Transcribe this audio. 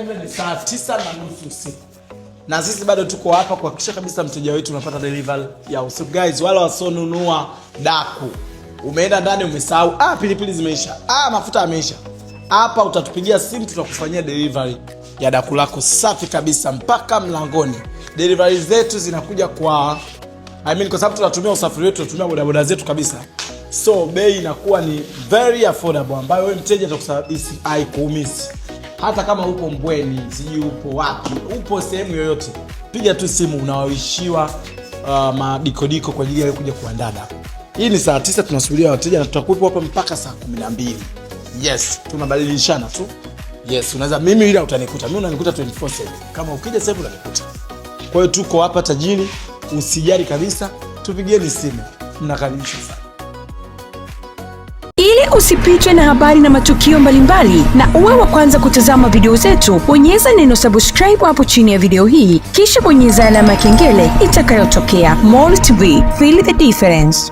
hivi ni saa 9:30 usiku. Na sisi bado tuko hapa kuhakikisha kabisa mteja wetu unapata delivery ya usiku. Guys, wala wasonunua daku. Umeenda ndani umesahau, pilipili zimeisha. Mafuta yameisha. Hapa utatupigia simu, tutakufanyia delivery ya daku lako safi kabisa mpaka mlangoni. Delivery zetu zinakuja kwa kwa sababu tunatumia usafiri wetu, tunatumia bodaboda zetu kabisa. So bei inakuwa ni very affordable ambayo wewe mteja atakusababisha haikuumisi. Hata kama upo Mbweni, siji upo wapi, upo sehemu yoyote, piga tu simu unawaishiwa madikodiko kwa ajili ya kuja kuandaa daku. Hii ni saa 9 tunasubiria wateja na tutakuwepo hapa mpaka saa 12. Yes, tunabadilishana tu. Yes, unaweza mimi ila utanikuta. Mimi unanikuta 24/7. Kama ukija sasa unanikuta. Kwa hiyo tuko hapa tajiri, usijali kabisa, tupigieni simu. Mnakaribishwa sana. Ili usipitwe na habari na matukio mbalimbali na uwe wa kwanza kutazama video zetu, bonyeza neno subscribe hapo chini ya video hii, kisha bonyeza alama ya kengele itakayotokea. Molo TV, feel the difference.